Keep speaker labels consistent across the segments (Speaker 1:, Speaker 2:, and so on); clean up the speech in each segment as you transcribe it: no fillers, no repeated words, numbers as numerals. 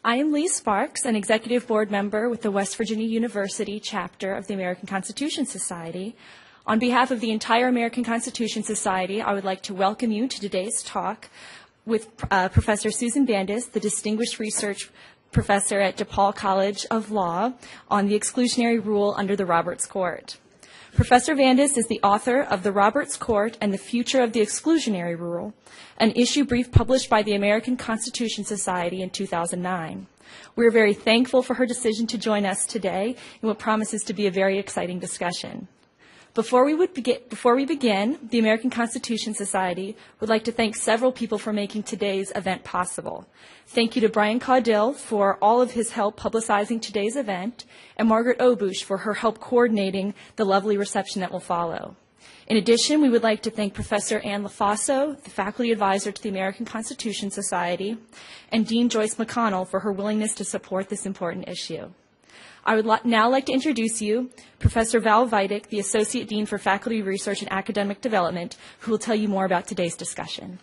Speaker 1: I am Lee Sparks, an executive board member with the West Virginia University chapter of the American Constitution Society. On behalf of the entire American Constitution Society, I would like to welcome you to today's talk with Professor Susan Bandis, the Distinguished Research Professor at DePaul College of Law, on the exclusionary rule under the Roberts Court. Professor Bandis is the author of The Roberts Court and the Future of the Exclusionary Rule, an issue brief published by the American Constitution Society in 2009. We are very thankful for her decision to join us today in what promises to be a very exciting discussion. Before we begin, the American Constitution Society would like to thank several people for making today's event possible. Thank you to Brian Caudill for all of his help publicizing today's event, and Margaret Obush for her help coordinating the lovely reception that will follow. In addition, we would like to thank Professor Ann LaFaso, the faculty advisor to the American Constitution Society, and Dean Joyce McConnell for her willingness to support this important issue. I would now like to introduce you Professor Val Vidic, the Associate Dean for Faculty Research and Academic Development, who will tell you more about today's discussion.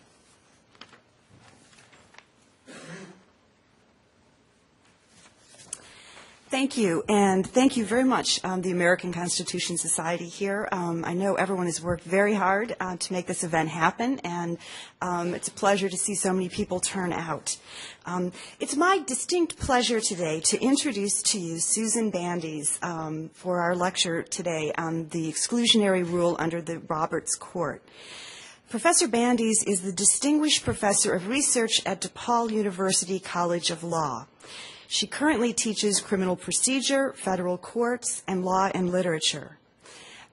Speaker 2: Thank you, and thank you very much, the American Constitution Society here. I know everyone has worked very hard to make this event happen, and it's a pleasure to see so many people turn out. It's my distinct pleasure today to introduce to you Susan Bandis for our lecture today on the exclusionary rule under the Roberts Court. Professor Bandis is the Distinguished Professor of Research at DePaul University College of Law. She currently teaches criminal procedure, federal courts, and law and literature.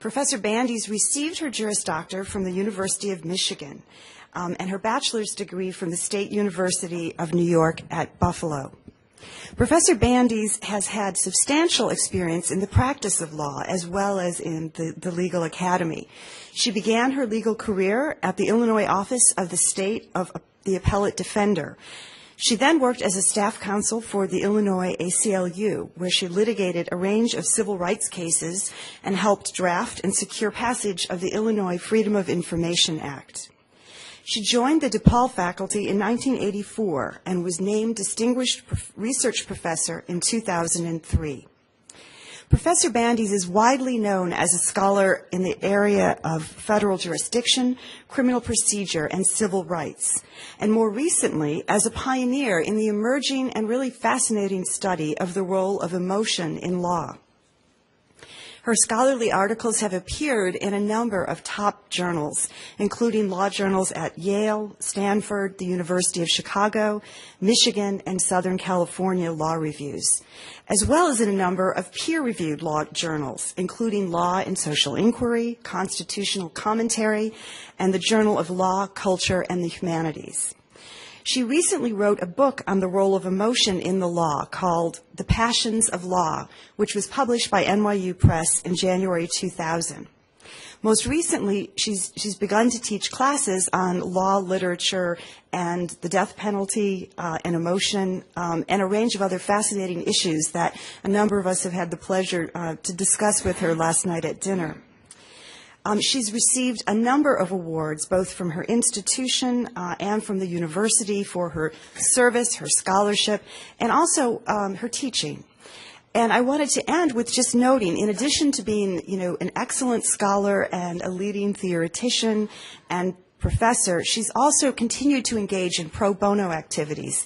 Speaker 2: Professor Bandis received her Juris Doctor from the University of Michigan and her bachelor's degree from the State University of New York at Buffalo. Professor Bandis has had substantial experience in the practice of law as well as in the legal academy. She began her legal career at the Illinois Office of the State of the Appellate Defender. She then worked as a staff counsel for the Illinois ACLU, where she litigated a range of civil rights cases and helped draft and secure passage of the Illinois Freedom of Information Act. She joined the DePaul faculty in 1984 and was named Distinguished Research Professor in 2003. Professor Bandis is widely known as a scholar in the area of federal jurisdiction, criminal procedure, and civil rights, and more recently as a pioneer in the emerging and really fascinating study of the role of emotion in law. Her scholarly articles have appeared in a number of top journals, including law journals at Yale, Stanford, the University of Chicago, Michigan, and Southern California law reviews, as well as in a number of peer-reviewed law journals, including Law and Social Inquiry, Constitutional Commentary, and the Journal of Law, Culture, and the Humanities. She recently wrote a book on the role of emotion in the law called The Passions of Law, which was published by NYU Press in January 2000. Most recently, she's begun to teach classes on law, literature, and the death penalty and emotion, and a range of other fascinating issues that a number of us have had the pleasure to discuss with her last night at dinner. She's received a number of awards, both from her institution and from the university, for her service, her scholarship, and also her teaching. And I wanted to end with just noting, in addition to being, an excellent scholar and a leading theoretician and professor, she's also continued to engage in pro bono activities.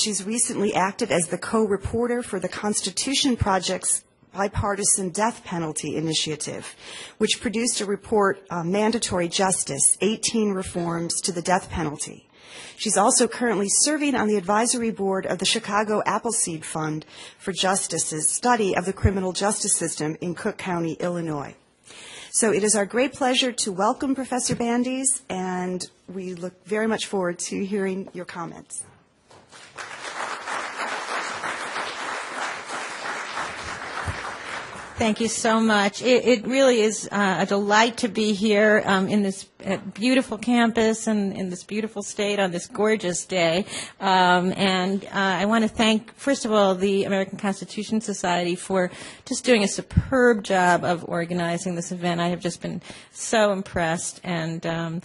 Speaker 2: She's recently acted as the co-reporter for the Constitution Project's Bipartisan Death Penalty Initiative, which produced a report, Mandatory Justice, 18 Reforms to the Death Penalty. She's also currently serving on the advisory board of the Chicago Appleseed Fund for Justice's study of the criminal justice system in Cook County, Illinois. So it is our great pleasure to welcome Professor Bandis, and we look very much forward to hearing your comments.
Speaker 3: Thank you so much. It really is a delight to be here in this beautiful campus and in this beautiful state on this gorgeous day. And I want to thank, first of all, the American Constitution Society for just doing a superb job of organizing this event. I have just been so impressed. And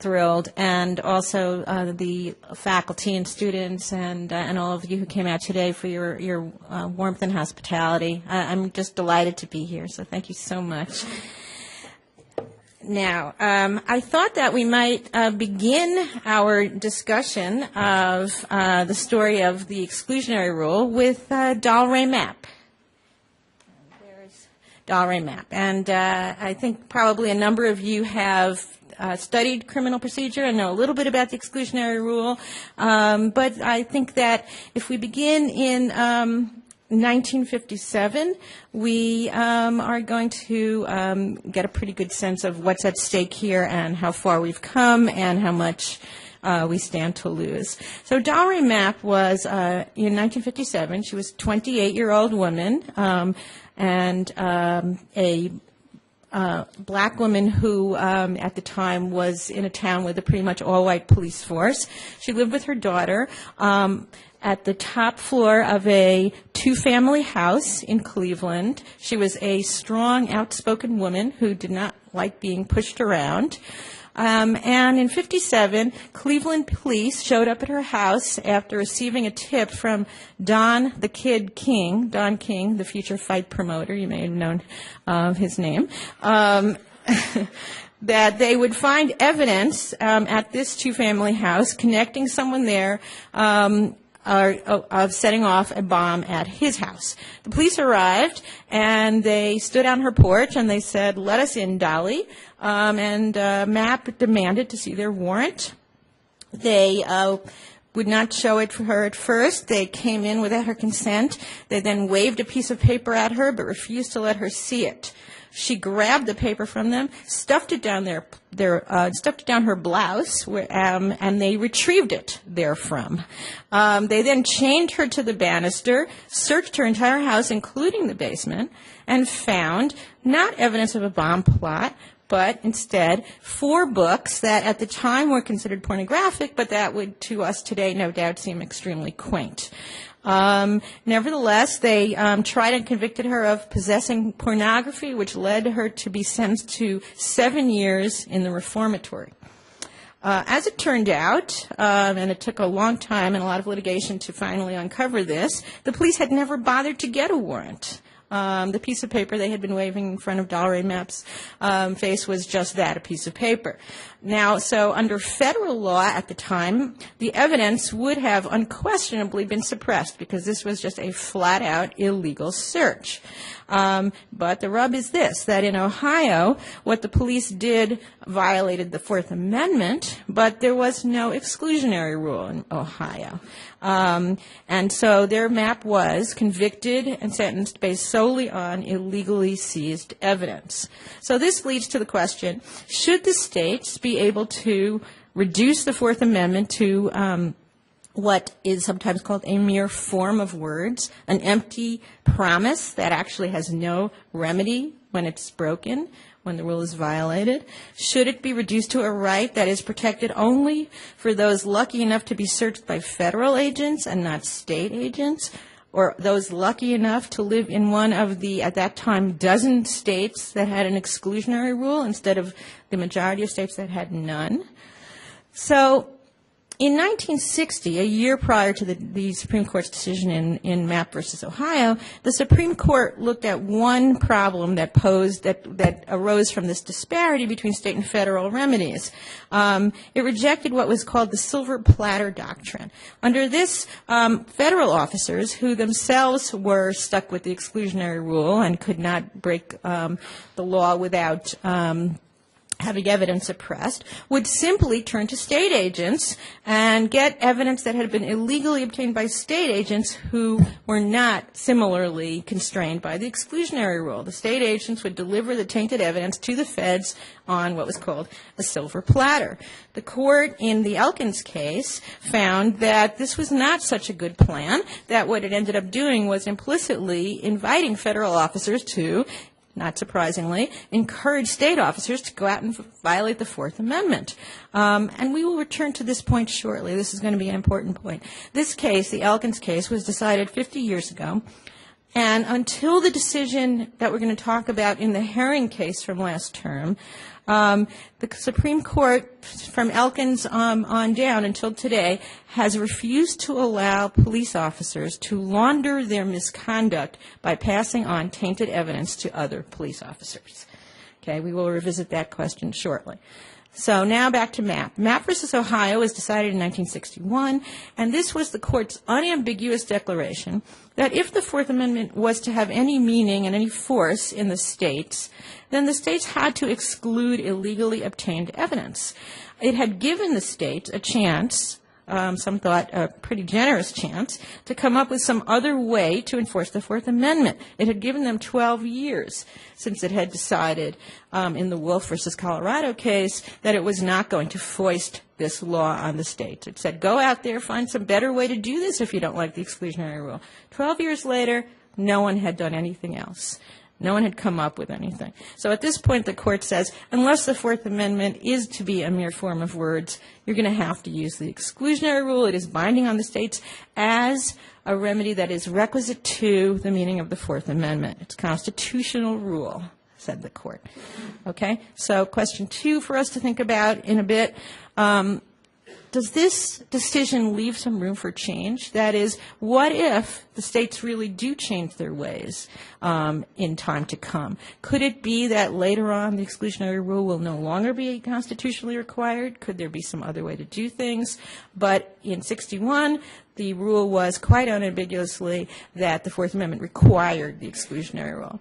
Speaker 3: thrilled, and also the faculty and students and all of you who came out today for your warmth and hospitality. I'm just delighted to be here, so thank you so much. Now, I thought that we might begin our discussion of the story of the exclusionary rule with Dalray Mapp. There's Dalray Mapp. And I think probably a number of you have studied criminal procedure and know a little bit about the exclusionary rule. But I think that if we begin in 1957, we are going to get a pretty good sense of what's at stake here and how far we've come and how much we stand to lose. So Dalray Mapp was, in 1957, she was a 28-year-old woman and a black woman who at the time was in a town with a pretty much all-white police force. She lived with her daughter at the top floor of a two-family house in Cleveland. She was a strong, outspoken woman who did not like being pushed around. And in 57, Cleveland police showed up at her house after receiving a tip from Don the Kid King, Don King, the future fight promoter. You may have known his name. That they would find evidence at this two-family house connecting someone there of setting off a bomb at his house. The police arrived, and they stood on her porch, and they said, "Let us in, Dolly." And Mapp demanded to see their warrant. They would not show it for her at first. They came in without her consent. They then waved a piece of paper at her, but refused to let her see it. She grabbed the paper from them, stuffed it down stuffed it down her blouse, and they retrieved it therefrom. They then chained her to the banister, searched her entire house, including the basement, and found not evidence of a bomb plot, but instead 4 books that at the time were considered pornographic, but that would to us today no doubt seem extremely quaint. Nevertheless, they tried and convicted her of possessing pornography, which led her to be sentenced to 7 years in the reformatory. As it turned out, and it took a long time and a lot of litigation to finally uncover this, the police had never bothered to get a warrant. The piece of paper they had been waving in front of Dalray Mapp's face was just that, a piece of paper. Now, so under federal law at the time, the evidence would have unquestionably been suppressed because this was just a flat-out illegal search. But the rub is this, that in Ohio, what the police did violated the Fourth Amendment, but there was no exclusionary rule in Ohio. And so their Mapp was convicted and sentenced based solely on illegally seized evidence. So this leads to the question, should the states be able to reduce the Fourth Amendment to what is sometimes called a mere form of words, an empty promise that actually has no remedy when it's broken, when the rule is violated? Should it be reduced to a right that is protected only for those lucky enough to be searched by federal agents and not state agents, or those lucky enough to live in one of the, at that time, dozen states that had an exclusionary rule instead of the majority of states that had none? So in 1960, a year prior to the Supreme Court's decision in Mapp versus Ohio, the Supreme Court looked at one problem that arose from this disparity between state and federal remedies. It rejected what was called the silver platter doctrine. Under this, federal officers who themselves were stuck with the exclusionary rule and could not break the law without having evidence suppressed, would simply turn to state agents and get evidence that had been illegally obtained by state agents who were not similarly constrained by the exclusionary rule. The state agents would deliver the tainted evidence to the feds on what was called a silver platter. The court in the Elkins case found that this was not such a good plan, that what it ended up doing was implicitly inviting federal officers to, not surprisingly, encourage state officers to go out and violate the Fourth Amendment. And we will return to this point shortly. This is going to be an important point. This case, the Elkins case, was decided 50 years ago. And until the decision that we're going to talk about in the Herring case from last term, The Supreme Court, from Elkins on down until today, has refused to allow police officers to launder their misconduct by passing on tainted evidence to other police officers. Okay, we will revisit that question shortly. So now back to MAP. MAP versus Ohio was decided in 1961, and this was the court's unambiguous declaration that if the Fourth Amendment was to have any meaning and any force in the states, then the states had to exclude illegally obtained evidence. It had given the states a chance, some thought a pretty generous chance, to come up with some other way to enforce the Fourth Amendment. It had given them 12 years since it had decided in the Wolf versus Colorado case that it was not going to foist this law on the states. It said, go out there, find some better way to do this if you don't like the exclusionary rule. 12 years later, no one had done anything else. No one had come up with anything. So at this point, the court says, unless the Fourth Amendment is to be a mere form of words, you're going to have to use the exclusionary rule. It is binding on the states as a remedy that is requisite to the meaning of the Fourth Amendment. It's constitutional rule, said the court. Okay? So question 2 for us to think about in a bit. Does this decision leave some room for change? That is, what if the states really do change their ways in time to come? Could it be that later on the exclusionary rule will no longer be constitutionally required? Could there be some other way to do things? But in 61, the rule was quite unambiguously that the Fourth Amendment required the exclusionary rule.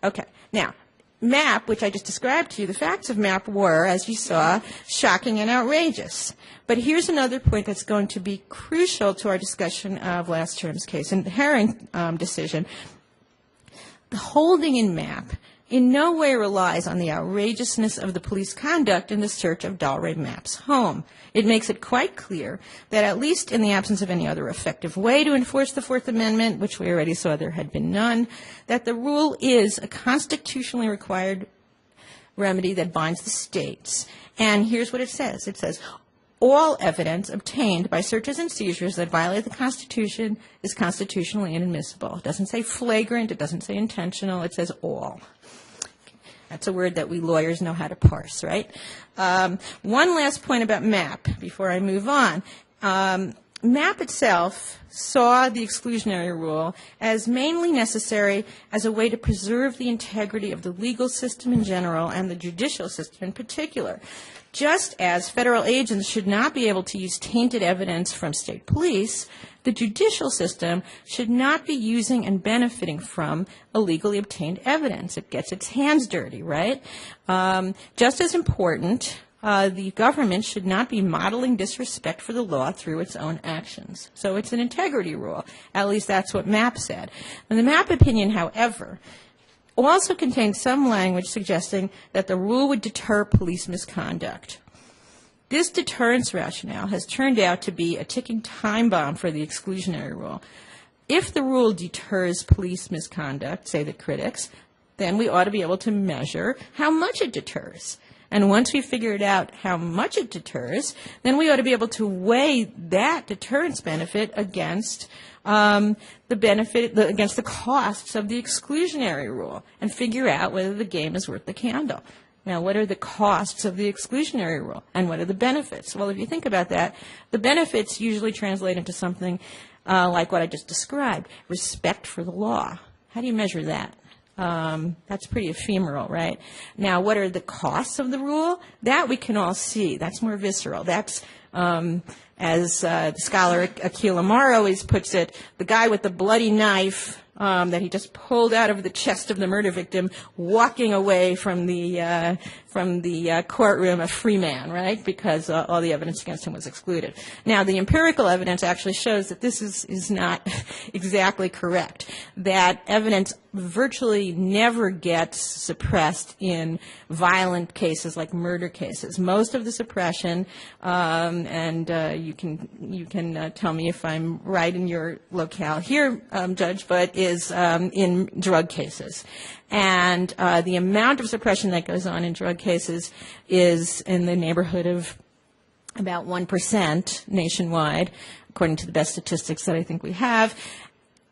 Speaker 3: Okay. Now, MAP, which I just described to you, the facts of MAP were, as you saw, shocking and outrageous. But here's another point that's going to be crucial to our discussion of last term's case. In the Herring decision, the holding in MAP in no way relies on the outrageousness of the police conduct in the search of Dalray Mapp's home. It makes it quite clear that at least in the absence of any other effective way to enforce the Fourth Amendment, which we already saw there had been none, that the rule is a constitutionally required remedy that binds the states. And here's what it says. It says, all evidence obtained by searches and seizures that violate the Constitution is constitutionally inadmissible. It doesn't say flagrant. It doesn't say intentional. It says all. That's a word that we lawyers know how to parse, right? One last point about MAP before I move on. MAP itself saw the exclusionary rule as mainly necessary as a way to preserve the integrity of the legal system in general and the judicial system in particular. Just as federal agents should not be able to use tainted evidence from state police, the judicial system should not be using and benefiting from illegally obtained evidence. It gets its hands dirty, right? Just as important, the government should not be modeling disrespect for the law through its own actions. So it's an integrity rule. At least that's what MAP said. And the MAP opinion, however, also contains some language suggesting that the rule would deter police misconduct. This deterrence rationale has turned out to be a ticking time bomb for the exclusionary rule. If the rule deters police misconduct, say the critics, then we ought to be able to measure how much it deters. And once we figured out how much it deters, then we ought to be able to weigh that deterrence benefit against against the costs of the exclusionary rule and figure out whether the game is worth the candle. Now, what are the costs of the exclusionary rule, and what are the benefits? Well, if you think about that, the benefits usually translate into something like what I just described, respect for the law. How do you measure that? That's pretty ephemeral, right? Now, what are the costs of the rule? That we can all see. That's more visceral. That's, as the scholar Akil Amar always puts it, the guy with the bloody knife that he just pulled out of the chest of the murder victim, walking away from the courtroom a free man, right? Because all the evidence against him was excluded. Now, the empirical evidence actually shows that this is not exactly correct. That evidence virtually never gets suppressed in violent cases like murder cases. Most of the suppression, and you can tell me if I'm right in your locale here, Judge, but is in drug cases. And the amount of suppression that goes on in drug cases is in the neighborhood of about 1% nationwide, according to the best statistics that I think we have.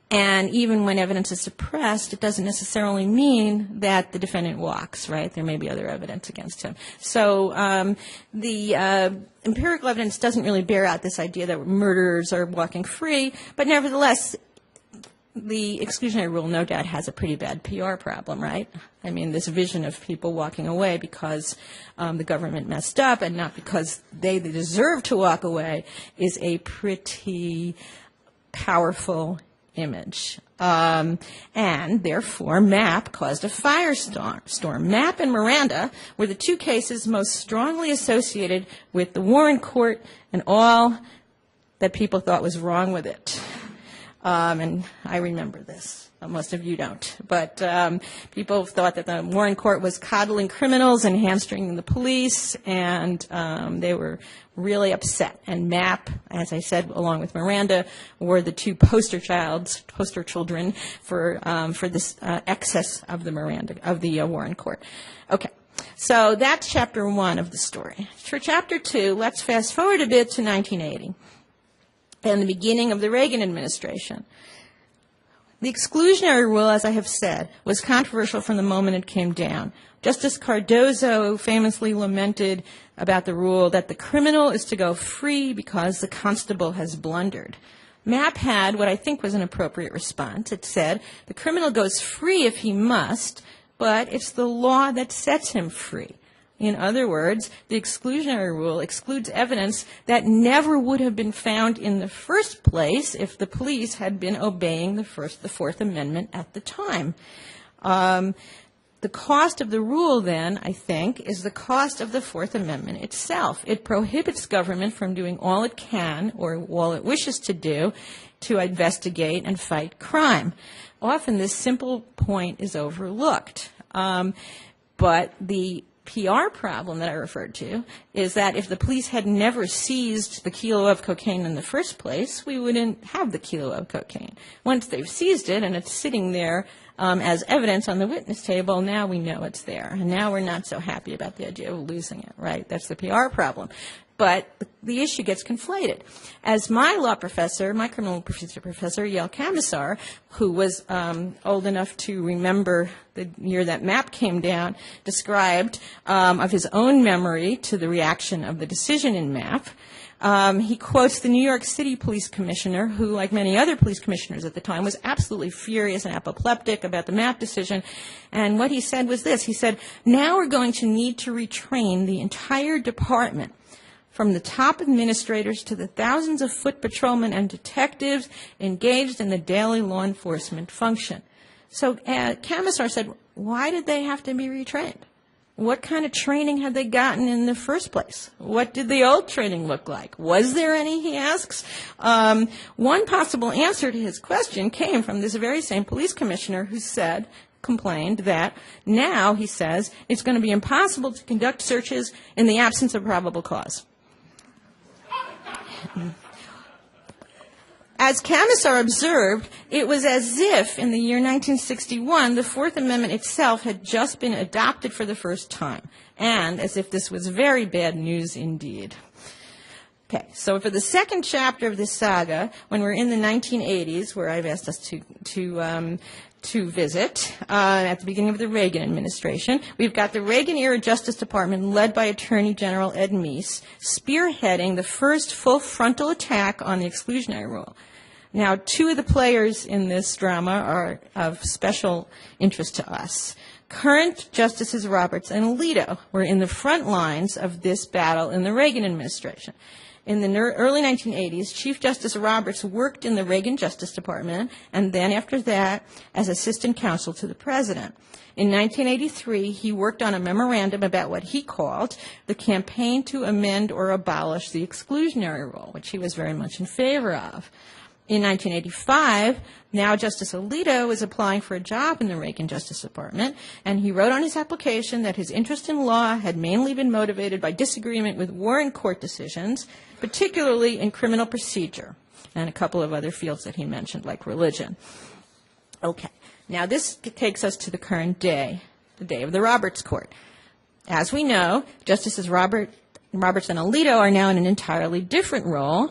Speaker 3: And even when evidence is suppressed, it doesn't necessarily mean that the defendant walks, right? There may be other evidence against him. So the empirical evidence doesn't really bear out this idea that murderers are walking free, but nevertheless, the exclusionary rule no doubt has a pretty bad PR problem, right? I mean, this vision of people walking away because the government messed up and not because they deserve to walk away is a pretty powerful image. And therefore, MAP caused a firestorm. MAP and Miranda were the two cases most strongly associated with the Warren Court and all that people thought was wrong with it. And I remember this. Most of you don't. But people thought that the Warren Court was coddling criminals and hamstringing the police, and they were really upset. And MAP, as I said, along with Miranda, were the two poster children for this excess of the Warren Court. Okay. So that's chapter 1 of the story. For chapter 2, let's fast forward a bit to 1980 and the beginning of the Reagan administration. The exclusionary rule, as I have said, was controversial from the moment it came down. Justice Cardozo famously lamented about the rule that the criminal is to go free because the constable has blundered. MAP had what I think was an appropriate response. It said, the criminal goes free if he must, but it's the law that sets him free. In other words, the exclusionary rule excludes evidence that never would have been found in the first place if the police had been obeying the Fourth Amendment at the time. The cost of the rule, then, I think, is the cost of the Fourth Amendment itself. It prohibits government from doing all it can or all it wishes to do to investigate and fight crime. Often this simple point is overlooked. But the PR problem that I referred to is that if the police had never seized the kilo of cocaine in the first place, we wouldn't have the kilo of cocaine. Once they've seized it and it's sitting there as evidence on the witness table, now we know it's there. And now we're not so happy about the idea of losing it, right? That's the PR problem. But the issue gets conflated. As my law professor, my criminal procedure professor, Yale Camisar, who was old enough to remember the year that MAP came down, described of his own memory to the reaction of the decision in MAP. He quotes the New York City police commissioner, who, like many other police commissioners at the time, was absolutely furious and apoplectic about the MAP decision. And what he said was this. He said, now we're going to need to retrain the entire department, from the top administrators to the thousands of foot patrolmen and detectives engaged in the daily law enforcement function. So Camisar said, why did they have to be retrained? What kind of training had they gotten in the first place? What did the old training look like? Was there any, he asks? One possible answer to his question came from this very same police commissioner who complained that now, he says, it's going to be impossible to conduct searches in the absence of probable cause. As Camisar observed, it was as if in the year 1961 the Fourth Amendment itself had just been adopted for the first time, and as if this was very bad news indeed. Okay, so for the second chapter of this saga, when we're in the 1980s, where I've asked us to visit at the beginning of the Reagan administration, we've got the Reagan-era Justice Department led by Attorney General Ed Meese spearheading the first full frontal attack on the exclusionary rule. Now, two of the players in this drama are of special interest to us. Current Justices Roberts and Alito were in the front lines of this battle in the Reagan administration. In the early 1980s, Chief Justice Roberts worked in the Reagan Justice Department, and then after that, as assistant counsel to the president. In 1983, he worked on a memorandum about what he called the campaign to amend or abolish the exclusionary rule, which he was very much in favor of. In 1985, now Justice Alito is applying for a job in the Reagan Justice Department, and he wrote on his application that his interest in law had mainly been motivated by disagreement with Warren Court decisions, particularly in criminal procedure, and a couple of other fields that he mentioned, like religion. Okay, now this takes us to the current day, the day of the Roberts Court. As we know, Justices Roberts and Alito are now in an entirely different role.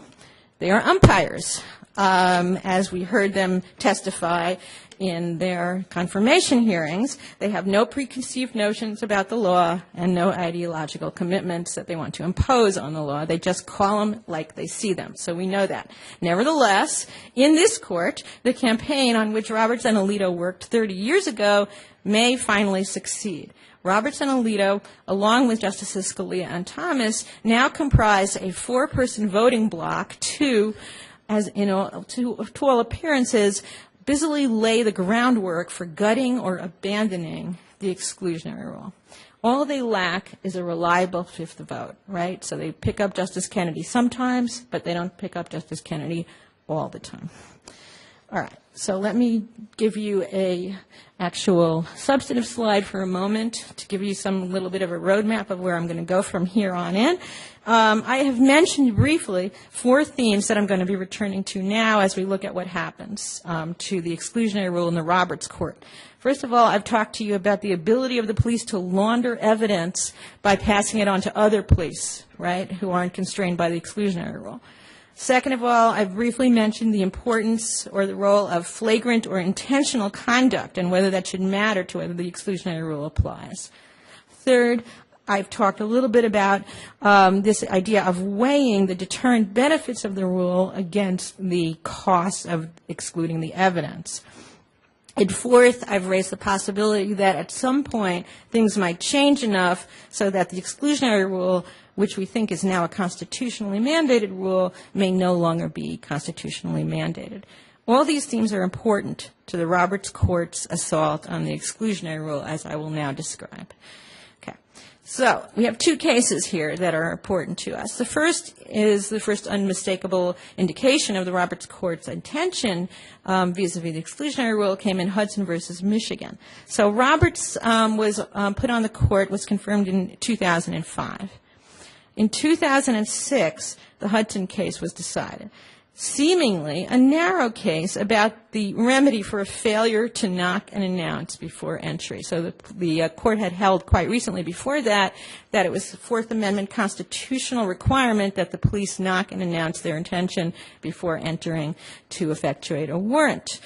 Speaker 3: They are umpires. as we heard them testify in their confirmation hearings. They have no preconceived notions about the law and no ideological commitments that they want to impose on the law. They just call them like they see them. So we know that. Nevertheless, in this court, the campaign on which Roberts and Alito worked 30 years ago may finally succeed. Roberts and Alito, along with Justices Scalia and Thomas, now comprise a 4-person voting bloc to all appearances, busily lay the groundwork for gutting or abandoning the exclusionary rule. All they lack is a reliable fifth vote, right? So they pick up Justice Kennedy sometimes, but they don't pick up Justice Kennedy all the time. All right, so let me give you a actual substantive slide for a moment to give you some little bit of a roadmap of where I'm going to go from here on in. I have mentioned briefly 4 themes that I'm going to be returning to now as we look at what happens to the exclusionary rule in the Roberts Court. First of all, I've talked to you about the ability of the police to launder evidence by passing it on to other police, right, who aren't constrained by the exclusionary rule. Second of all, I've briefly mentioned the importance or the role of flagrant or intentional conduct and whether that should matter to whether the exclusionary rule applies. Third, I've talked a little bit about this idea of weighing the deterrent benefits of the rule against the costs of excluding the evidence. And fourth, I've raised the possibility that at some point things might change enough so that the exclusionary rule, which we think is now a constitutionally mandated rule, may no longer be constitutionally mandated. All these themes are important to the Roberts Court's assault on the exclusionary rule, as I will now describe. Okay. So we have 2 cases here that are important to us. The first is the first unmistakable indication of the Roberts Court's intention vis-a-vis the exclusionary rule came in Hudson versus Michigan. So Roberts was put on the court, was confirmed in 2005. In 2006, the Hudson case was decided, seemingly a narrow case about the remedy for a failure to knock and announce before entry. So the court had held quite recently before that it was a Fourth Amendment constitutional requirement that the police knock and announce their intention before entering to effectuate a warrant.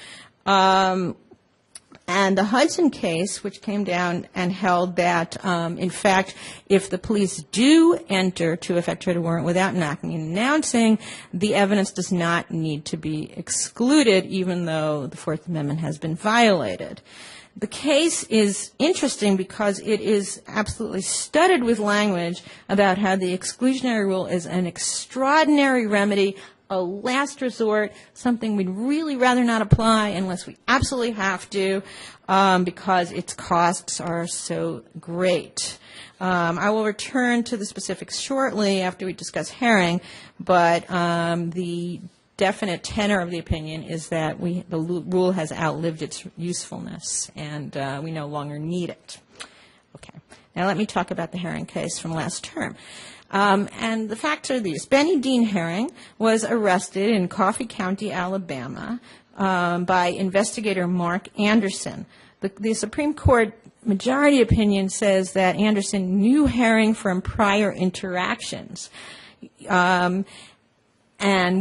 Speaker 3: And the Hudson case, which came down and held that, in fact, if the police do enter to effectuate a warrant without knocking and announcing, the evidence does not need to be excluded, even though the Fourth Amendment has been violated. The case is interesting because it is absolutely studded with language about how the exclusionary rule is an extraordinary remedy, a last resort, something we'd really rather not apply unless we absolutely have to, because its costs are so great. I will return to the specifics shortly after we discuss Herring, but the definite tenor of the opinion is that the rule has outlived its usefulness, and we no longer need it. Okay. Now let me talk about the Herring case from last term. And the facts are these. Benny Dean Herring was arrested in Coffee County, Alabama, by investigator Mark Anderson. The Supreme Court majority opinion says that Anderson knew Herring from prior interactions, and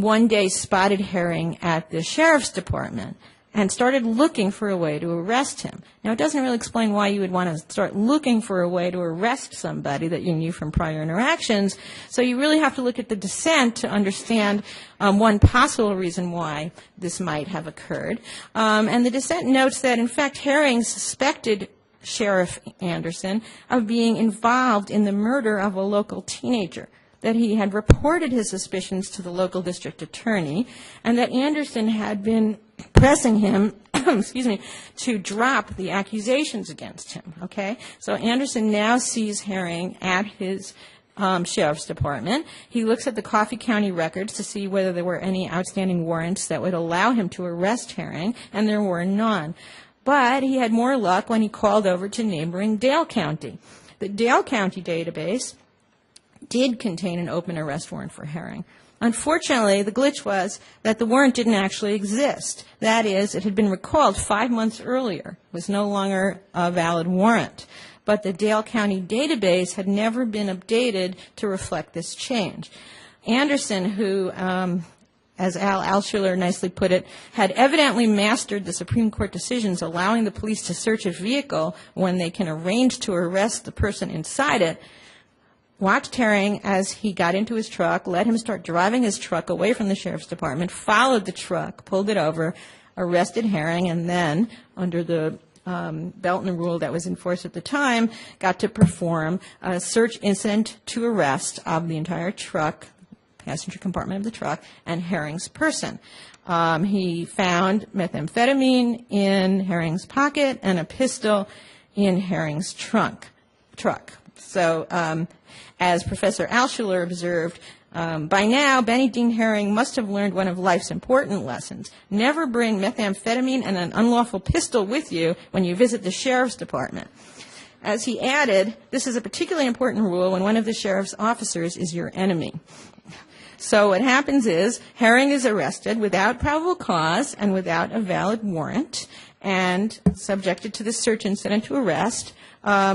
Speaker 3: one day spotted Herring at the sheriff's department and started looking for a way to arrest him. Now, it doesn't really explain why you would want to start looking for a way to arrest somebody that you knew from prior interactions, so you really have to look at the dissent to understand one possible reason why this might have occurred. And the dissent notes that, in fact, Herring suspected Sheriff Anderson of being involved in the murder of a local teenager, that he had reported his suspicions to the local district attorney, and that Anderson had been pressing him, to drop the accusations against him, okay? So Anderson now sees Herring at his sheriff's department. He looks at the Coffee County records to see whether there were any outstanding warrants that would allow him to arrest Herring, and there were none. But he had more luck when he called over to neighboring Dale County. The Dale County database did contain an open arrest warrant for Herring. Unfortunately, the glitch was that the warrant didn't actually exist. That is, it had been recalled 5 months earlier. It was no longer a valid warrant. But the Dale County database had never been updated to reflect this change. Anderson, who as Al Altshuler nicely put it, had evidently mastered the Supreme Court decisions allowing the police to search a vehicle when they can arrange to arrest the person inside it, watched Herring as he got into his truck, let him start driving his truck away from the sheriff's department, followed the truck, pulled it over, arrested Herring, and then, under the Belton rule that was in force at the time, got to perform a search incident to arrest of the entire truck, passenger compartment of the truck, and Herring's person. He found methamphetamine in Herring's pocket and a pistol in Herring's truck. So, as Professor Altshuler observed, by now, Benny Dean Herring must have learned one of life's important lessons. Never bring methamphetamine and an unlawful pistol with you when you visit the sheriff's department. As he added, this is a particularly important rule when one of the sheriff's officers is your enemy. So what happens is Herring is arrested without probable cause and without a valid warrant and subjected to this search incident to arrest,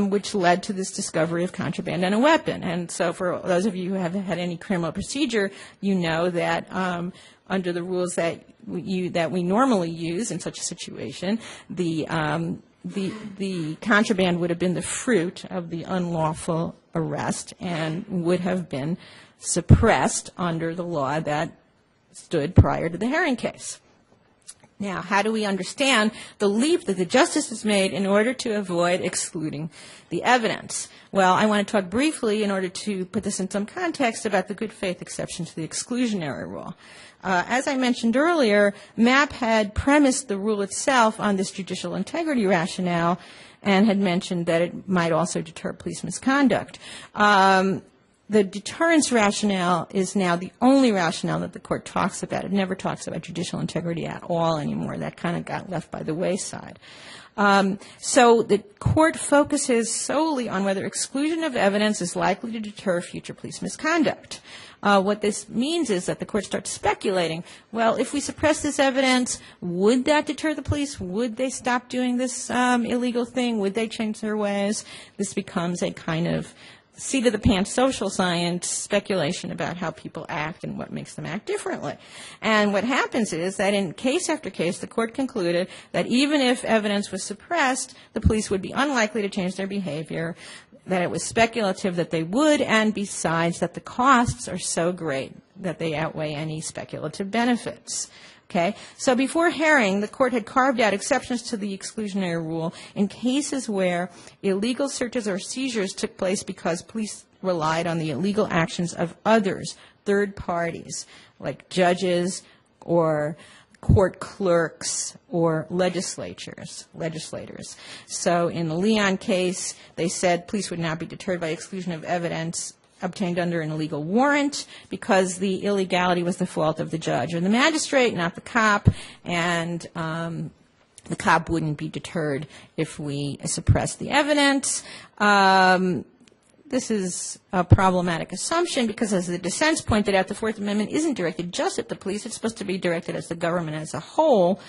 Speaker 3: which led to this discovery of contraband and a weapon. And so for those of you who have had any criminal procedure, you know that under the rules that we normally use in such a situation, the contraband would have been the fruit of the unlawful arrest and would have been suppressed under the law that stood prior to the Herring case. Now, how do we understand the leap that the justices made in order to avoid excluding the evidence? Well, I want to talk briefly, in order to put this in some context, about the good faith exception to the exclusionary rule. As I mentioned earlier, MAP had premised the rule itself on this judicial integrity rationale and had mentioned that it might also deter police misconduct. The deterrence rationale is now the only rationale that the court talks about. It never talks about judicial integrity at all anymore. That kind of got left by the wayside. So the court focuses solely on whether exclusion of evidence is likely to deter future police misconduct. What this means is that the court starts speculating, well, if we suppress this evidence, would that deter the police? Would they stop doing this illegal thing? Would they change their ways? This becomes a kind of seat of the pants social science speculation about how people act and what makes them act differently. And what happens is that in case after case, the court concluded that even if evidence was suppressed, the police would be unlikely to change their behavior, that it was speculative that they would, and besides that the costs are so great that they outweigh any speculative benefits. Okay? So before Herring, the court had carved out exceptions to the exclusionary rule in cases where illegal searches or seizures took place because police relied on the illegal actions of others, third parties, like judges or court clerks or legislators. So in the Leon case, they said police would not be deterred by exclusion of evidence obtained under an illegal warrant because the illegality was the fault of the judge or the magistrate, not the cop, and the cop wouldn't be deterred if we suppressed the evidence. This is a problematic assumption because, as the dissents pointed out, the Fourth Amendment isn't directed just at the police. It's supposed to be directed at the government as a whole.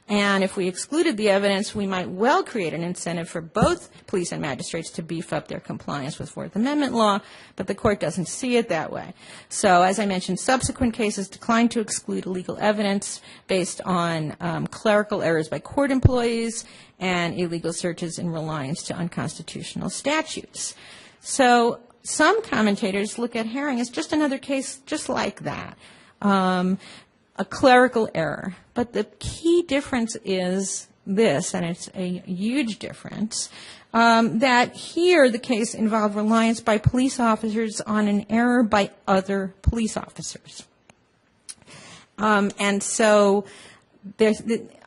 Speaker 3: And if we excluded the evidence, we might well create an incentive for both police and magistrates to beef up their compliance with Fourth Amendment law, but the court doesn't see it that way. So, as I mentioned, subsequent cases declined to exclude illegal evidence based on clerical errors by court employees and illegal searches in reliance to unconstitutional statutes. So some commentators look at Herring as just another case just like that. A clerical error. But the key difference is this, and it's a huge difference, that here the case involved reliance by police officers on an error by other police officers. And so,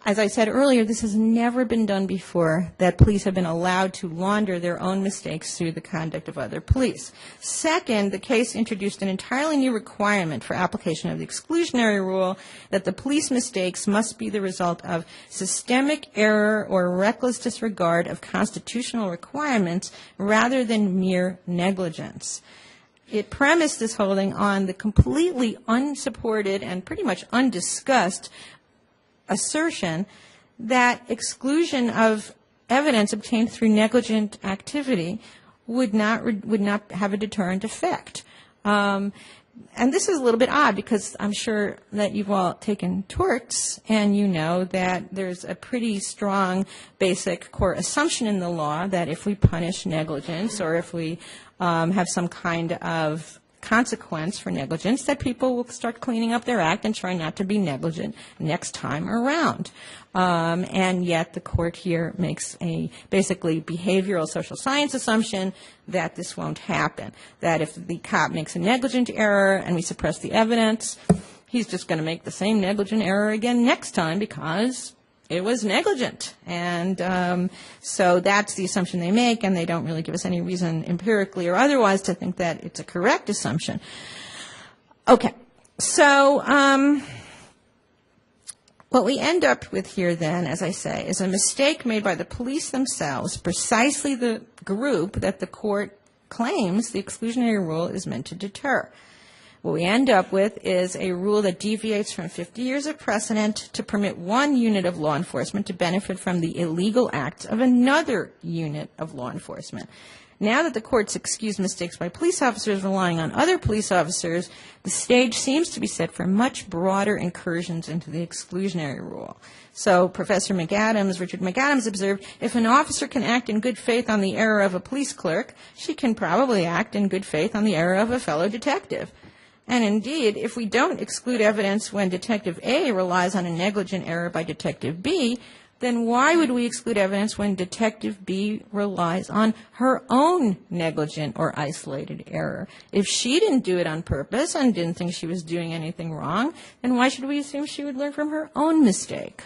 Speaker 3: as I said earlier, this has never been done before, that police have been allowed to launder their own mistakes through the conduct of other police. Second, the case introduced an entirely new requirement for application of the exclusionary rule, that the police mistakes must be the result of systemic error or reckless disregard of constitutional requirements rather than mere negligence. It premised this holding on the completely unsupported and pretty much undiscussed assertion that exclusion of evidence obtained through negligent activity would not have a deterrent effect. and this is a little bit odd because I'm sure that you've all taken torts and you know that there's a pretty strong basic core assumption in the law that if we punish negligence or if we have some kind of consequence for negligence, that people will start cleaning up their act and try not to be negligent next time around. And yet the court here makes a basically behavioral social science assumption that this won't happen, that if the cop makes a negligent error and we suppress the evidence, he's just going to make the same negligent error again next time because it was negligent. And so that's the assumption they make, and they don't really give us any reason empirically or otherwise to think that it's a correct assumption. Okay, so what we end up with here then, as I say, is a mistake made by the police themselves, precisely the group that the court claims the exclusionary rule is meant to deter. What we end up with is a rule that deviates from 50 years of precedent to permit one unit of law enforcement to benefit from the illegal acts of another unit of law enforcement. Now that the courts excuse mistakes by police officers relying on other police officers, the stage seems to be set for much broader incursions into the exclusionary rule. So Professor McAdams, Richard McAdams, observed, if an officer can act in good faith on the error of a police clerk, she can probably act in good faith on the error of a fellow detective. And indeed, if we don't exclude evidence when Detective A relies on a negligent error by Detective B, then why would we exclude evidence when Detective B relies on her own negligent or isolated error? If she didn't do it on purpose and didn't think she was doing anything wrong, then why should we assume she would learn from her own mistake?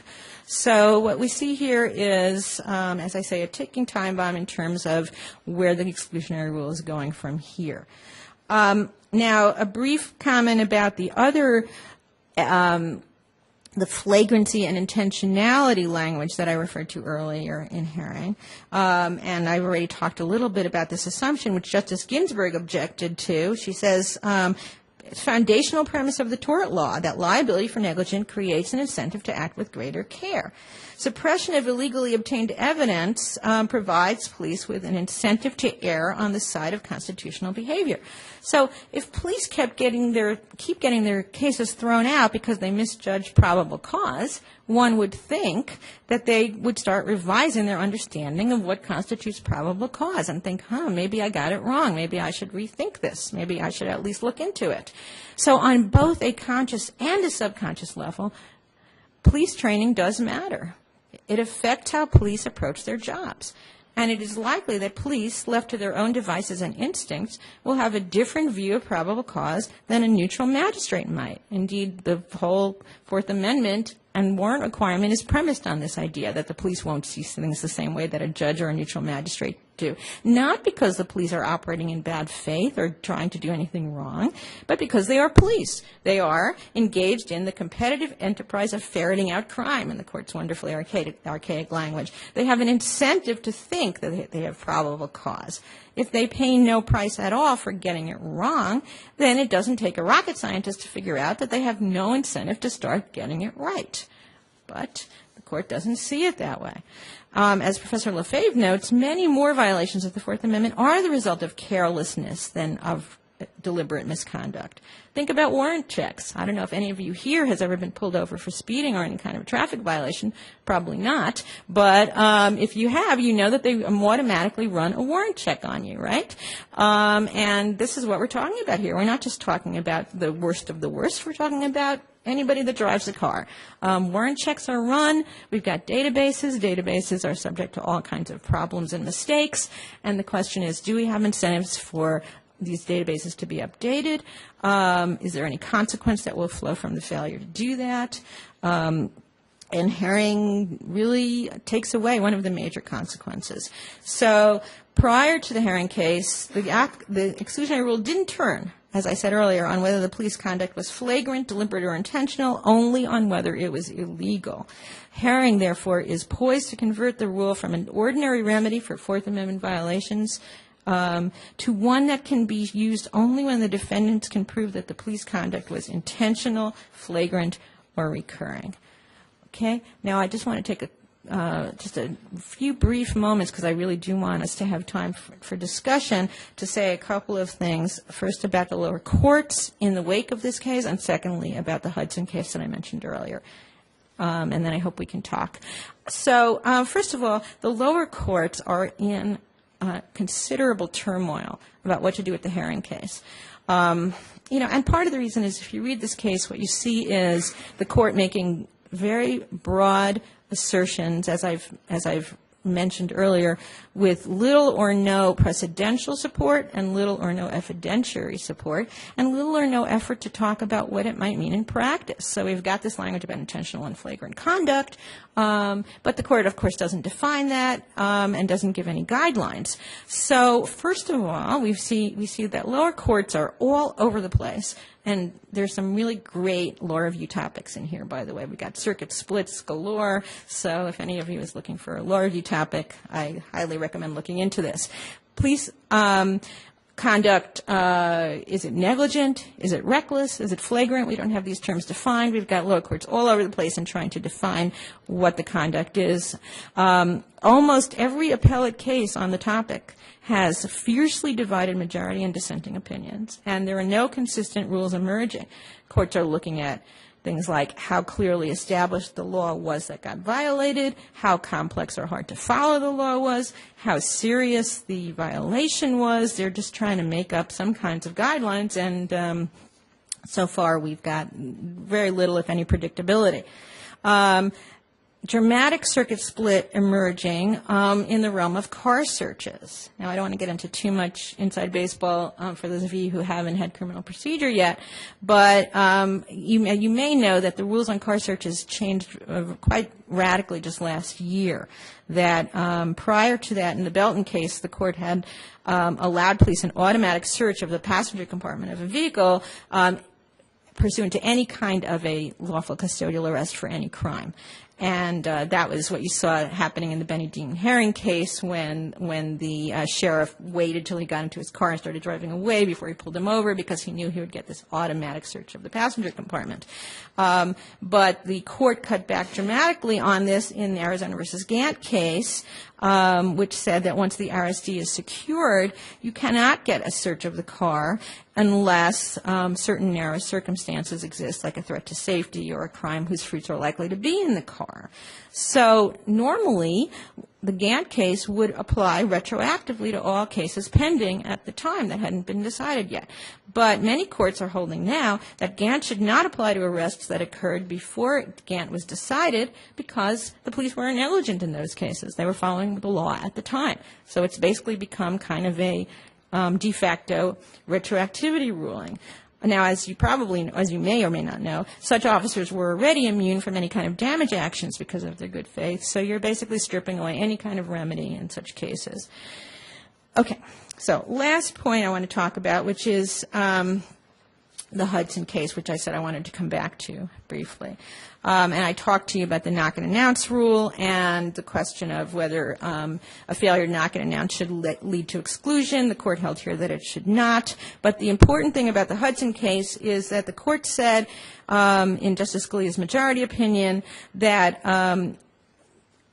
Speaker 3: So what we see here is, as I say, a ticking time bomb in terms of where the exclusionary rule is going from here. Now, a brief comment about the other, the flagrancy and intentionality language that I referred to earlier in Herring. And I've already talked a little bit about this assumption, which Justice Ginsburg objected to. She says, it's foundational premise of the tort law that liability for negligence creates an incentive to act with greater care. Suppression of illegally obtained evidence provides police with an incentive to err on the side of constitutional behavior. So if police keep getting their cases thrown out because they misjudged probable cause, one would think that they would start revising their understanding of what constitutes probable cause and think, maybe I got it wrong. Maybe I should rethink this. Maybe I should at least look into it. So on both a conscious and a subconscious level, police training does matter. It affects how police approach their jobs. And it is likely that police, left to their own devices and instincts, will have a different view of probable cause than a neutral magistrate might. Indeed, the whole Fourth Amendment and warrant requirement is premised on this idea that the police won't see things the same way that a judge or a neutral magistrate do. Not because the police are operating in bad faith or trying to do anything wrong, but because they are police. They are engaged in the competitive enterprise of ferreting out crime, in the court's wonderfully archaic language. They have an incentive to think that they have probable cause. If they pay no price at all for getting it wrong, then it doesn't take a rocket scientist to figure out that they have no incentive to start getting it right. But the court doesn't see it that way. As Professor Lefebvre notes, many more violations of the Fourth Amendment are the result of carelessness than of deliberate misconduct. Think about warrant checks. I don't know if any of you here has ever been pulled over for speeding or any kind of traffic violation. Probably not. But if you have, you know that they automatically run a warrant check on you, right? And this is what we're talking about here. We're not just talking about the worst of the worst. We're talking about anybody that drives a car. Warrant checks are run. We've got databases. Databases are subject to all kinds of problems and mistakes. And the question is, do we have incentives for these databases to be updated? Is there any consequence that will flow from the failure to do that? And Herring really takes away one of the major consequences. So prior to the Herring case, the exclusionary rule didn't turn, as I said earlier, on whether the police conduct was flagrant, deliberate, or intentional, only on whether it was illegal. Herring, therefore, is poised to convert the rule from an ordinary remedy for Fourth Amendment violations to one that can be used only when the defendants can prove that the police conduct was intentional, flagrant, or recurring. Okay? Now, I just want to take just a few brief moments, because I really do want us to have time for discussion, to say a couple of things. First, about the lower courts in the wake of this case, and secondly, about the Hudson case that I mentioned earlier. And then I hope we can talk. So, first of all, the lower courts are in considerable turmoil about what to do with the Herring case. And part of the reason is, if you read this case, what you see is the court making very broad assertions, as I've mentioned earlier, with little or no precedential support and little or no evidentiary support and little or no effort to talk about what it might mean in practice. So we've got this language about intentional and flagrant conduct, but the court, of course, doesn't define that and doesn't give any guidelines. So first of all, we see that lower courts are all over the place. And there's some really great law review topics in here, by the way. We got circuit splits galore. So if any of you is looking for a law review topic, I highly recommend looking into this. Police conduct, is it negligent? Is it reckless? Is it flagrant? We don't have these terms defined. We've got lower courts all over the place and trying to define what the conduct is. Almost every appellate case on the topic has fiercely divided majority and dissenting opinions, and there are no consistent rules emerging. Courts are looking at things like how clearly established the law was that got violated, how complex or hard to follow the law was, how serious the violation was. They're just trying to make up some kinds of guidelines, and so far we've got very little, if any, predictability. Dramatic circuit split emerging in the realm of car searches. Now, I don't want to get into too much inside baseball for those of you who haven't had criminal procedure yet, but you may know that the rules on car searches changed quite radically just last year. That prior to that, in the Belton case, the court had allowed police an automatic search of the passenger compartment of a vehicle pursuant to any kind of a lawful custodial arrest for any crime. And that was what you saw happening in the Benny Dean Herring case when the sheriff waited till he got into his car and started driving away before he pulled him over, because he knew he would get this automatic search of the passenger compartment. But the court cut back dramatically on this in the Arizona versus Gant case, which said that once the RSD is secured, you cannot get a search of the car unless certain narrow circumstances exist, like a threat to safety or a crime whose fruits are likely to be in the car. So normally, the Gant case would apply retroactively to all cases pending at the time that hadn't been decided yet. But many courts are holding now that Gant should not apply to arrests that occurred before Gant was decided, because the police were negligent in those cases. They were following the law at the time. So it's basically become kind of a de facto retroactivity ruling. Now, as you may or may not know, such officers were already immune from any kind of damage actions because of their good faith. So you're basically stripping away any kind of remedy in such cases. Okay. So last point I want to talk about, which is the Hudson case, which I said I wanted to come back to briefly. And I talked to you about the knock and announce rule and the question of whether a failure to knock and announce should lead to exclusion. The court held here that it should not. But the important thing about the Hudson case is that the court said, in Justice Scalia's majority opinion, that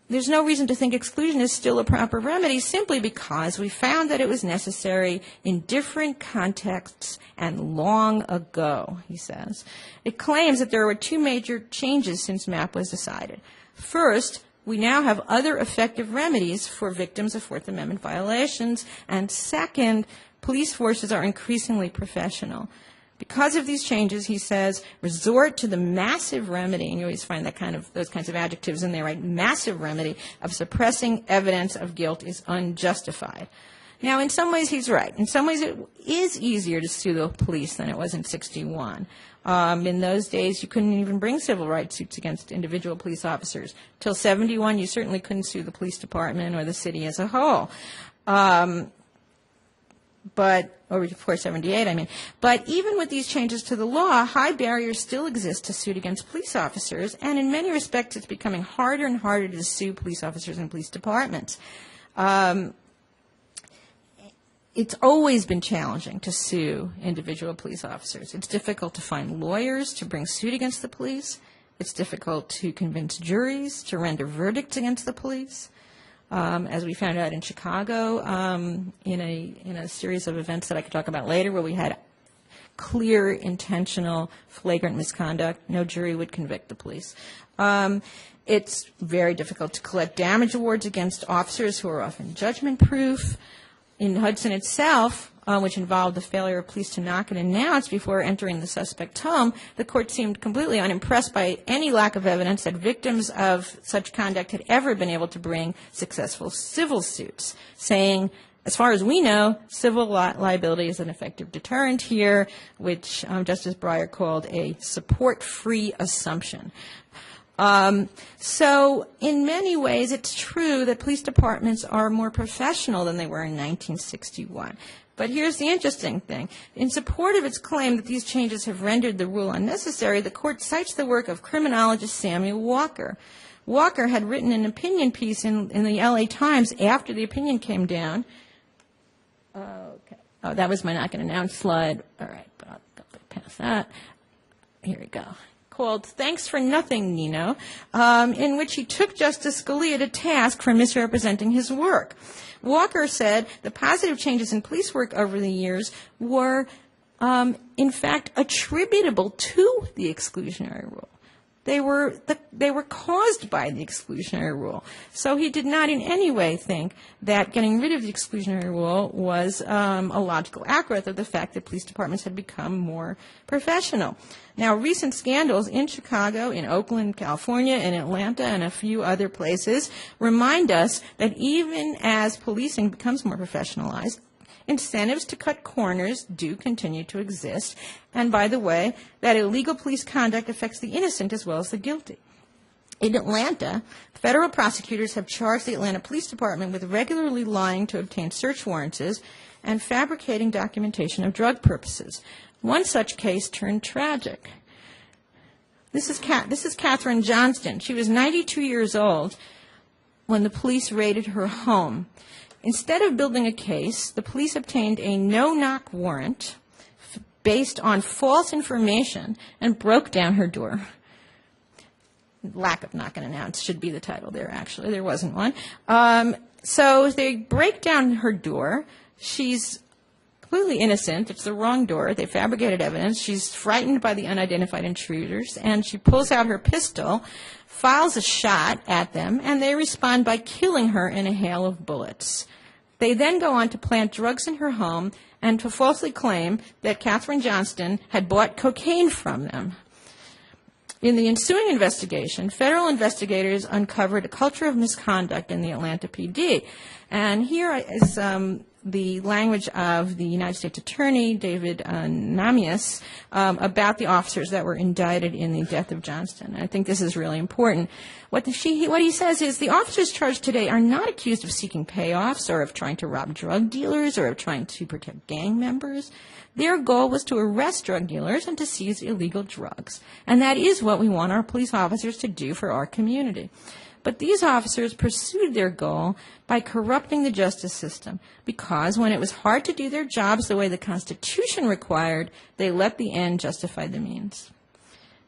Speaker 3: there's no reason to think exclusion is still a proper remedy, simply because we found that it was necessary in different contexts and long ago, he says. It claims that there were two major changes since MAP was decided. First, we now have other effective remedies for victims of Fourth Amendment violations. And second, police forces are increasingly professional. Because of these changes, he says, resort to the massive remedy, and you always find those kinds of adjectives in there, right? Massive remedy of suppressing evidence of guilt is unjustified. Now, in some ways, he's right. In some ways, it is easier to sue the police than it was in 61. In those days, you couldn't even bring civil rights suits against individual police officers. Till 71, you certainly couldn't sue the police department or the city as a whole. Or before 78, I mean. But even with these changes to the law, high barriers still exist to suit against police officers, and in many respects, it's becoming harder and harder to sue police officers and police departments. It's always been challenging to sue individual police officers. It's difficult to find lawyers to bring suit against the police. It's difficult to convince juries to render verdicts against the police. As we found out in Chicago, in a series of events that I could talk about later, where we had clear, intentional, flagrant misconduct, no jury would convict the police. It's very difficult to collect damage awards against officers who are often judgment-proof. In Hudson itself, which involved the failure of police to knock and announce before entering the suspect's home, the court seemed completely unimpressed by any lack of evidence that victims of such conduct had ever been able to bring successful civil suits, saying, as far as we know, civil liability is an effective deterrent here, which Justice Breyer called a support-free assumption. So in many ways, it's true that police departments are more professional than they were in 1961. But here's the interesting thing. In support of its claim that these changes have rendered the rule unnecessary, the court cites the work of criminologist Samuel Walker. Walker had written an opinion piece in the LA Times after the opinion came down. Okay. Oh, that was my not going to announce slide. All right, but I'll go past that. Here we go. Called Thanks for Nothing, Nino, in which he took Justice Scalia to task for misrepresenting his work. Walker said the positive changes in police work over the years were, in fact, attributable to the exclusionary rule. They were caused by the exclusionary rule. So he did not in any way think that getting rid of the exclusionary rule was a logical outgrowth of the fact that police departments had become more professional. Now, recent scandals in Chicago, in Oakland, California, in Atlanta, and a few other places remind us that even as policing becomes more professionalized, incentives to cut corners do continue to exist. And by the way, that illegal police conduct affects the innocent as well as the guilty. In Atlanta, federal prosecutors have charged the Atlanta Police Department with regularly lying to obtain search warrants and fabricating documentation of drug purposes. One such case turned tragic. This is Catherine Johnston. She was 92 years old when the police raided her home. Instead of building a case, the police obtained a no-knock warrant based on false information and broke down her door. Lack of knock and announce should be the title there, actually. There wasn't one. So they break down her door. She's completely innocent. It's the wrong door. They fabricated evidence. She's frightened by the unidentified intruders, and she pulls out her pistol, files a shot at them, and they respond by killing her in a hail of bullets. They then go on to plant drugs in her home and to falsely claim that Catherine Johnston had bought cocaine from them. In the ensuing investigation, federal investigators uncovered a culture of misconduct in the Atlanta PD. And here is the language of the United States Attorney, David Namias, about the officers that were indicted in the death of Johnston. I think this is really important. What he says is the officers charged today are not accused of seeking payoffs or of trying to rob drug dealers or of trying to protect gang members. Their goal was to arrest drug dealers and to seize illegal drugs. And that is what we want our police officers to do for our community. But these officers pursued their goal by corrupting the justice system because when it was hard to do their jobs the way the Constitution required, they let the end justify the means.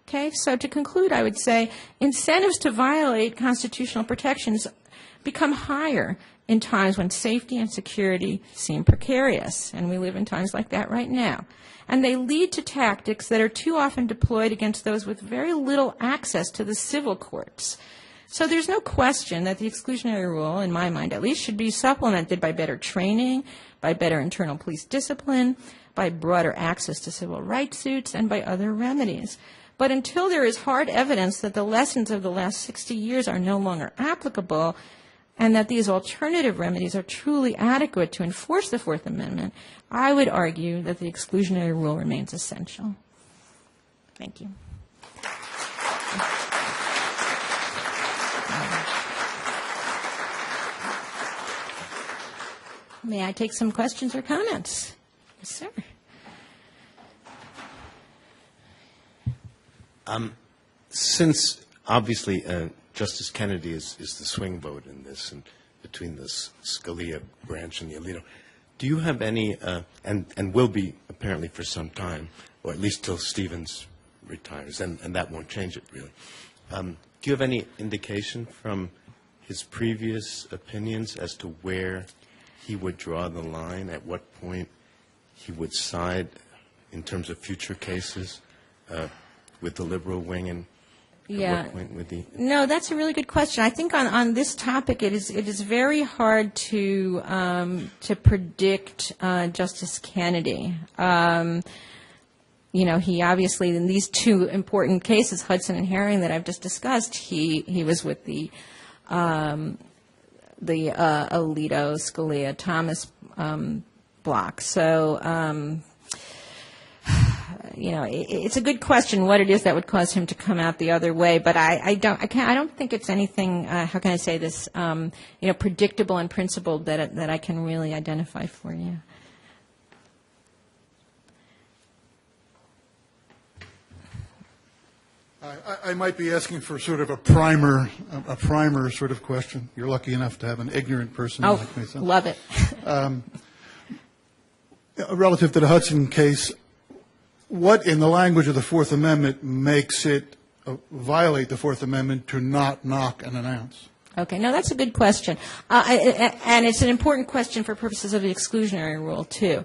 Speaker 3: Okay, so to conclude, I would say incentives to violate constitutional protections become higher in times when safety and security seem precarious, and we live in times like that right now. And they lead to tactics that are too often deployed against those with very little access to the civil courts. So there's no question that the exclusionary rule, in my mind at least, should be supplemented by better training, by better internal police discipline, by broader access to civil rights suits, and by other remedies. But until there is hard evidence that the lessons of the last 60 years are no longer applicable and that these alternative remedies are truly adequate to enforce the Fourth Amendment, I would argue that the exclusionary rule remains essential. Thank you. May I take some questions or comments? Yes, sir.
Speaker 4: Since obviously Justice Kennedy is the swing vote in this, and between the Scalia branch and the Alito, do you have any, and will be apparently for some time, or at least till Stevens retires, and that won't change it, really. Do you have any indication from his previous opinions as to where he would draw the line, at what point he would side in terms of future cases with the liberal wing, and at what point would he?
Speaker 3: No, that's a really good question. I think on this topic, it is very hard to predict Justice Kennedy. He obviously, in these two important cases, Hudson and Herring, that I've just discussed, he was with the Alito, Scalia, Thomas block. So, it's a good question what it is that would cause him to come out the other way. But I don't think it's anything. How can I say this? Predictable and principled that I can really identify for you.
Speaker 5: I might be asking for sort of a primer sort of question. You're lucky enough to have an ignorant person like me. So.
Speaker 3: Love it.
Speaker 5: Relative to the Hudson case, what in the language of the Fourth Amendment makes it violate the Fourth Amendment to not knock and announce?
Speaker 3: Okay, no, that's a good question. And it's an important question for purposes of the exclusionary rule, too.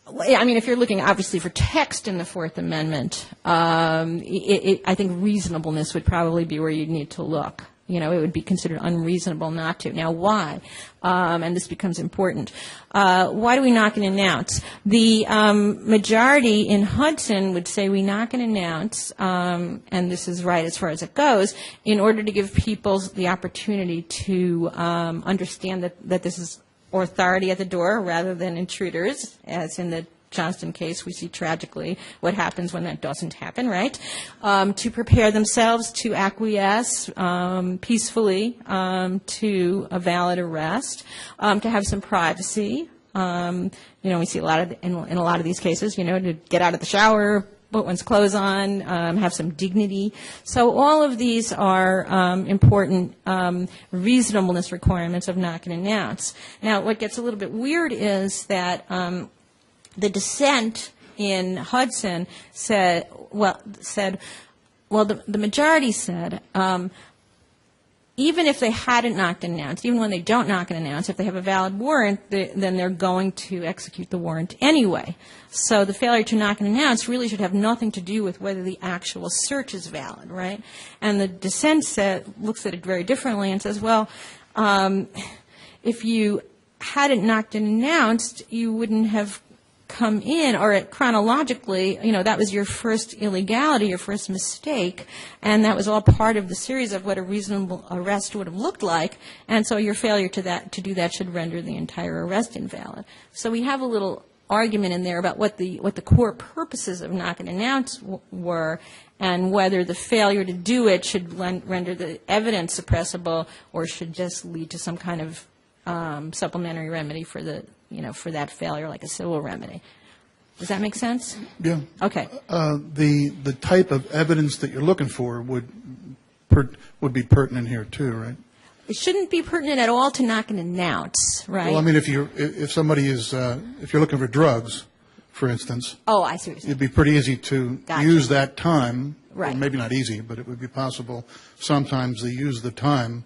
Speaker 3: If you're looking obviously for text in the Fourth Amendment, I think reasonableness would probably be where you'd need to look. It would be considered unreasonable not to. Now, why? And this becomes important. Why do we knock and announce? The majority in Hudson would say we knock and announce, and this is right as far as it goes, in order to give people the opportunity to understand that this is authority at the door rather than intruders, as in the Johnston case we see tragically what happens when that doesn't happen, right? To prepare themselves to acquiesce peacefully to a valid arrest, to have some privacy. We see in a lot of these cases, to get out of the shower, put one's clothes on, have some dignity. So all of these are important reasonableness requirements of knock and announce. Now, what gets a little bit weird is that the dissent in Hudson said, the majority said, even if they hadn't knocked and announced, even when they don't knock and announce, if they have a valid warrant, then they're going to execute the warrant anyway. So the failure to knock and announce really should have nothing to do with whether the actual search is valid, right? And the dissent looks at it very differently and says, if you hadn't knocked and announced, you wouldn't have come in, or chronologically, that was your first illegality, your first mistake, and that was all part of the series of what a reasonable arrest would have looked like, and so your failure to do that should render the entire arrest invalid. So we have a little argument in there about what the core purposes of knock and announce were, and whether the failure to do it should render the evidence suppressible or should just lead to some kind of supplementary remedy for for that failure, like a civil remedy. Does that make sense?
Speaker 5: Yeah.
Speaker 3: Okay.
Speaker 5: The type of evidence that you're looking for would be pertinent here too, right?
Speaker 3: It shouldn't be pertinent at all to knock and announce, right?
Speaker 5: Well, if somebody is if you're looking for drugs, for instance.
Speaker 3: Oh, I see what you're saying.
Speaker 5: It'd be pretty easy to use that time.
Speaker 3: Right.
Speaker 5: Well, maybe not easy, but it would be possible. Sometimes they use the time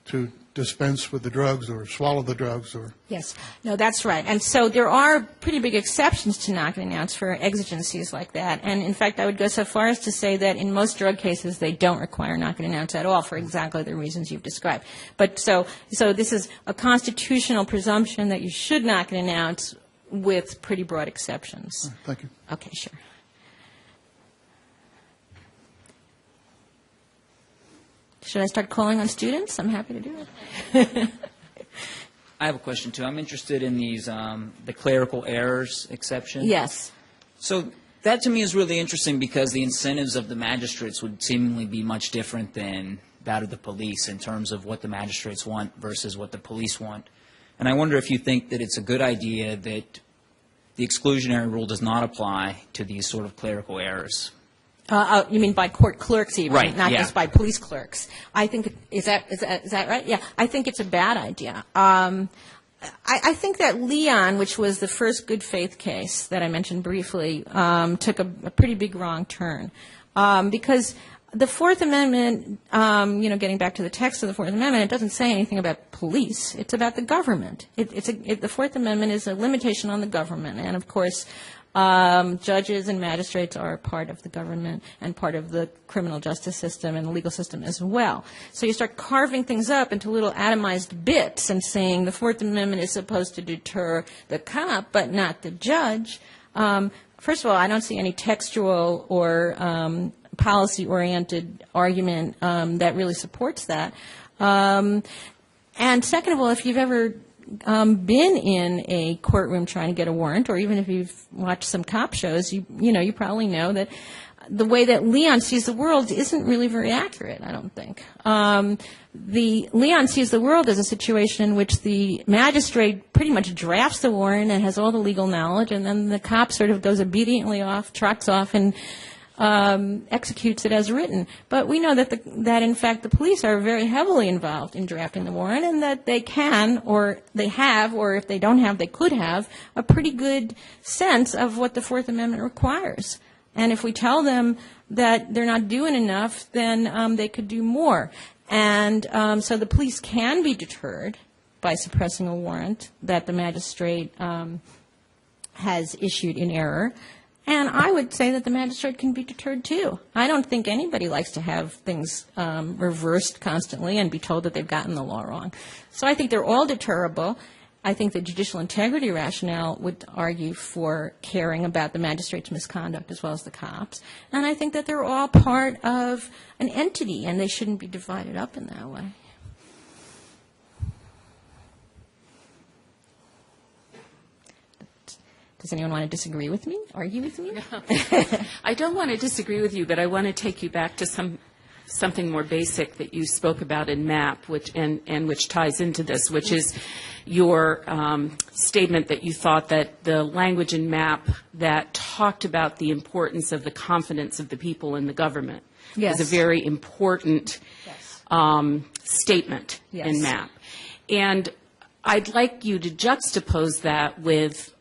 Speaker 5: to dispense with the drugs or swallow the drugs or...
Speaker 3: Yes. No, that's right. And so there are pretty big exceptions to knock and announce for exigencies like that. And, in fact, I would go so far as to say that in most drug cases they don't require knock and announce at all for exactly the reasons you've described. But so this is a constitutional presumption that you should knock and announce with pretty broad exceptions.
Speaker 5: Thank you.
Speaker 3: Okay, sure. Should I start calling on students? I'm happy to do it.
Speaker 6: I have a question, too. I'm interested in these the clerical errors exception.
Speaker 3: Yes.
Speaker 6: So that, to me, is really interesting because the incentives of the magistrates would seemingly be much different than that of the police in terms of what the magistrates want versus what the police want. And I wonder if you think that it's a good idea that the exclusionary rule does not apply to these sort of clerical errors.
Speaker 3: You mean by court clerks even,
Speaker 6: right,
Speaker 3: not just by police clerks. I think, is that right? Yeah, I think it's a bad idea. I think that Leon, which was the first good faith case that I mentioned briefly, took a pretty big wrong turn. Because the Fourth Amendment, getting back to the text of the Fourth Amendment, it doesn't say anything about police. It's about the government. The Fourth Amendment is a limitation on the government. And, of course, judges and magistrates are part of the government and part of the criminal justice system and the legal system as well. So you start carving things up into little atomized bits and saying the Fourth Amendment is supposed to deter the cop but not the judge. First of all, I don't see any textual or policy-oriented argument that really supports that. And second of all, if you've ever been in a courtroom trying to get a warrant, or even if you've watched some cop shows, you probably know that the way that Leon sees the world isn't really very accurate, I don't think. The Leon sees the world as a situation in which the magistrate pretty much drafts the warrant and has all the legal knowledge, and then the cop sort of goes obediently off, trots off, and executes it as written. But we know that that in fact the police are very heavily involved in drafting the warrant, and that they can, or they have, or if they don't have, they could have a pretty good sense of what the Fourth Amendment requires. And if we tell them that they're not doing enough, then they could do more. And so the police can be deterred by suppressing a warrant that the magistrate has issued in error. And I would say that the magistrate can be deterred, too. I don't think anybody likes to have things reversed constantly and be told that they've gotten the law wrong. So I think they're all deterrable. I think the judicial integrity rationale would argue for caring about the magistrate's misconduct as well as the cops. And I think that they're all part of an entity, and they shouldn't be divided up in that way. Does anyone want to disagree with me, argue with me?
Speaker 7: No. I don't want to disagree with you, but I want to take you back to something more basic that you spoke about in MAP, which ties into this, which is your statement that you thought that the language in MAP that talked about the importance of the confidence of the people in the government is a very important statement in MAP. And I'd like you to juxtapose that with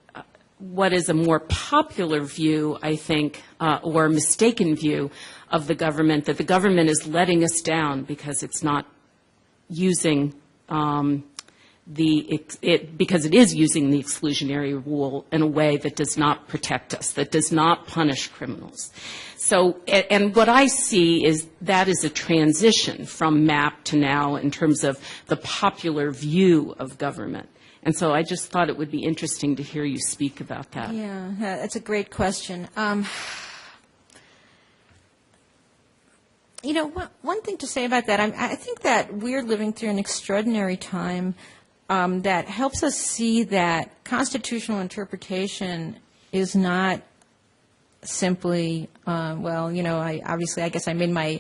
Speaker 7: what is a more popular view, I think, or a mistaken view of the government, that the government is letting us down because it's not using because it is using the exclusionary rule in a way that does not protect us, that does not punish criminals. So, and what I see is that is a transition from MAP to now in terms of the popular view of government. And so I just thought it would be interesting to hear you speak about that.
Speaker 3: Yeah, that's a great question. One thing to say about that, I think that we're living through an extraordinary time that helps us see that constitutional interpretation is not simply, I guess I made my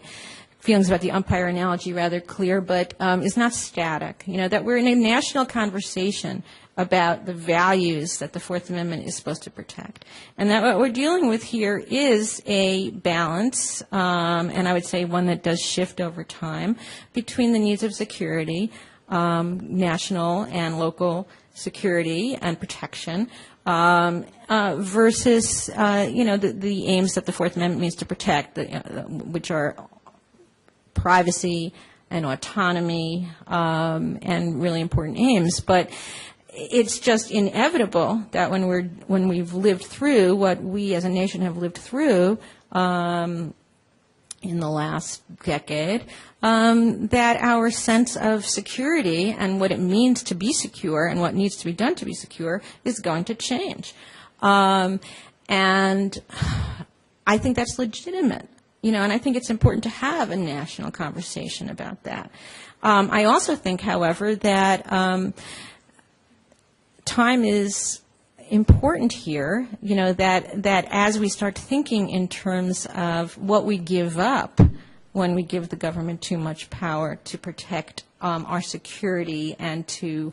Speaker 3: feelings about the umpire analogy rather clear, but is not static. That we're in a national conversation about the values that the Fourth Amendment is supposed to protect. And that what we're dealing with here is a balance, and I would say one that does shift over time, between the needs of security, national and local security and protection, versus, the aims that the Fourth Amendment means to protect, which are privacy and autonomy, and really important aims. But it's just inevitable that when we've lived through what we as a nation have lived through in the last decade, that our sense of security and what it means to be secure and what needs to be done to be secure is going to change. And I think that's legitimate. And I think it's important to have a national conversation about that. I also think, however, that time is important here, that as we start thinking in terms of what we give up when we give the government too much power to protect our security and to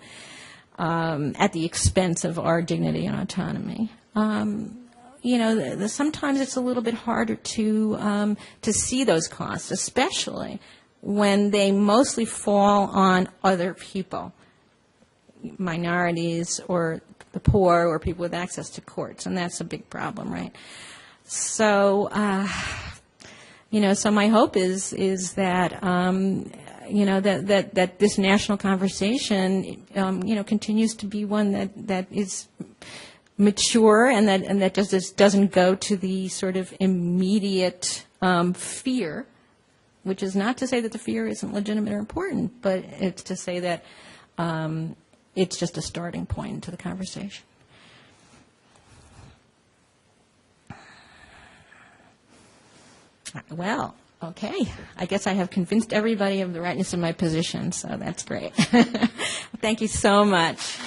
Speaker 3: at the expense of our dignity and autonomy. Sometimes it's a little bit harder to see those costs, especially when they mostly fall on other people. minorities or the poor or people with access to courts, and that's a big problem, right? So, so my hope is that that this national conversation, continues to be one that is mature and that just doesn't go to the sort of immediate fear, which is not to say that the fear isn't legitimate or important, but it's to say that it's just a starting point to the conversation. Well, okay. I guess I have convinced everybody of the rightness of my position, so that's great. Thank you so much.